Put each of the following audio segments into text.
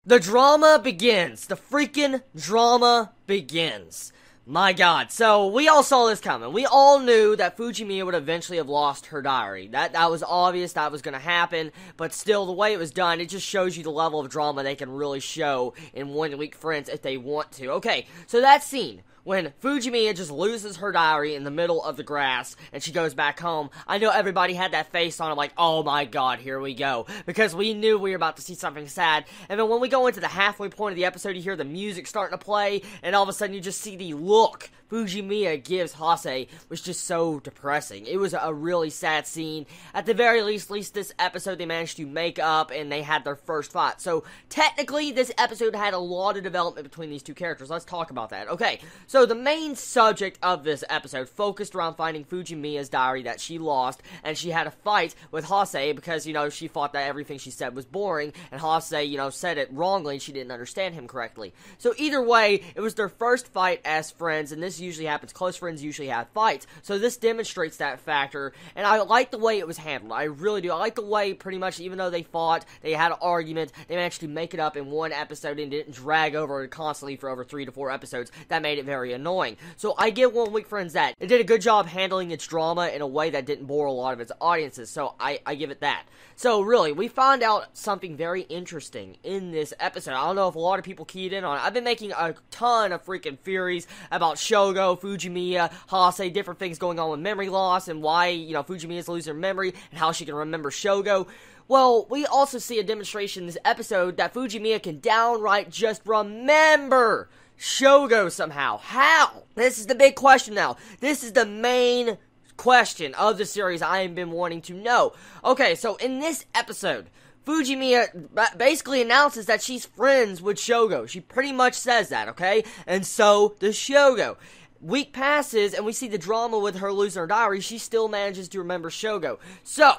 The drama begins. The freaking drama begins. My god. So, we all saw this coming. We all knew that Fujimiya would eventually have lost her diary. That was obvious, that was gonna happen, but still, the way it was done, it just shows you the level of drama they can really show in One Week Friends if they want to. Okay, so that scene, when Fujimiya just loses her diary in the middle of the grass, and she goes back home, I know everybody had that face on them like, oh my god, here we go, because we knew we were about to see something sad, and then when we go into the halfway point of the episode, you hear the music starting to play, and all of a sudden you just see the look Fujimiya gives Hase was just so depressing. It was a really sad scene. At the very least this episode they managed to make up and they had their first fight. So technically this episode had a lot of development between these two characters. Let's talk about that. Okay, so the main subject of this episode focused around finding Fujimiya's diary that she lost, and she had a fight with Hase because, you know, she thought that everything she said was boring, and Hase, you know, said it wrongly and she didn't understand him correctly. So either way, it was their first fight as friends, and this usually happens. Close friends usually have fights. So this demonstrates that factor, and I like the way it was handled. I really do. I like the way, pretty much, even though they fought, they had an argument, they managed to make it up in one episode and didn't drag over constantly for over 3 to 4 episodes. That made it very annoying. So I give One Week Friends that. It did a good job handling its drama in a way that didn't bore a lot of its audiences, so I give it that. So really, we found out something very interesting in this episode. I don't know if a lot of people keyed in on it. I've been making a ton of freaking theories about Shogo, Fujimiya, Hase, different things going on with memory loss, and why, you know, Fujimiya's losing her memory, and how she can remember Shogo. Well, we also see a demonstration in this episode that Fujimiya can downright just remember Shogo somehow. How? This is the big question now. This is the main question of the series I have been wanting to know. Okay, so in this episode, Fujimiya basically announces that she's friends with Shogo. She pretty much says that, okay? And so does Shogo. Week passes, and we see the drama with her losing her diary. She still manages to remember Shogo. So,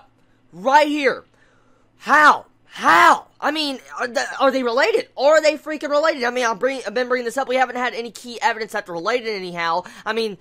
right here, how? I mean, are they related? Are they freaking related? I mean, I've been bringing this up. We haven't had any key evidence that they're related anyhow. I mean,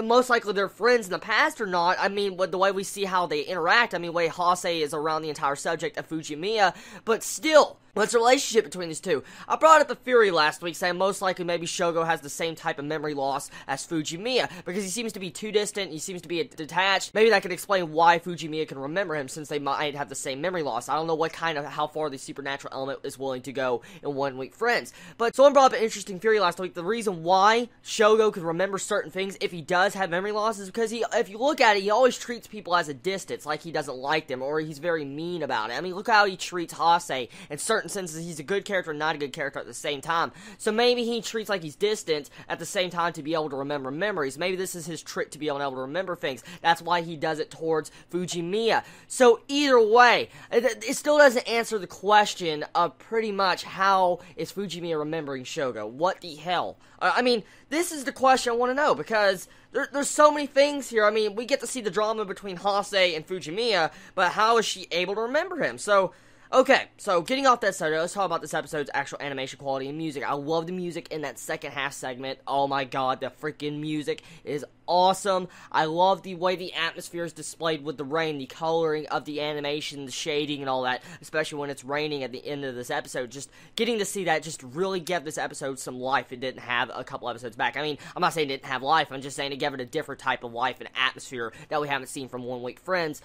most likely they're friends in the past or not. I mean, with the way we see how they interact. I mean, the way Hase is around the entire subject of Fujimiya. But still, what's the relationship between these two? I brought up a theory last week saying most likely maybe Shogo has the same type of memory loss as Fujimiya, because he seems to be too distant, he seems to be detached. Maybe that could explain why Fujimiya can remember him, since they might have the same memory loss. I don't know how far the supernatural element is willing to go in One Week Friends. But someone brought up an interesting theory last week. The reason why Shogo could remember certain things if he does have memory loss is because if you look at it, he always treats people as a distance, like he doesn't like them, or he's very mean about it. I mean, look how he treats Hase. In certain senses, he's a good character and not a good character at the same time. So maybe he treats like he's distant at the same time to be able to remember memories. Maybe this is his trick to be able to remember things. That's why he does it towards Fujimiya. So either way, it still doesn't answer the question of pretty much how is Fujimiya remembering Shogo. What the hell? I mean, this is the question I want to know, because there's so many things here. I mean, we get to see the drama between Hase and Fujimiya, but how is she able to remember him? So, okay, so getting off that subject, let's talk about this episode's actual animation quality and music. I love the music in that second half segment. Oh my god, the freaking music is awesome. I love the way the atmosphere is displayed with the rain, the coloring of the animation, the shading and all that, especially when it's raining at the end of this episode. Just getting to see that just really gave this episode some life it didn't have a couple episodes back. I mean, I'm not saying it didn't have life, I'm just saying it gave it a different type of life and atmosphere that we haven't seen from One Week Friends.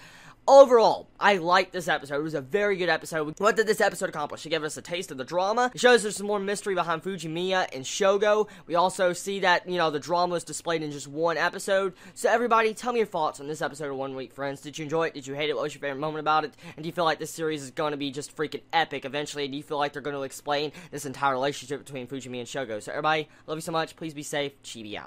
Overall, I liked this episode. It was a very good episode. What did this episode accomplish? It gave us a taste of the drama. It shows there's some more mystery behind Fujimiya and Shogo. We also see that, you know, the drama is displayed in just one episode. So everybody, tell me your thoughts on this episode of One Week Friends. Did you enjoy it? Did you hate it? What was your favorite moment about it? And do you feel like this series is going to be just freaking epic eventually? Do you feel like they're going to explain this entire relationship between Fujimiya and Shogo? So everybody, love you so much. Please be safe. Chibi out.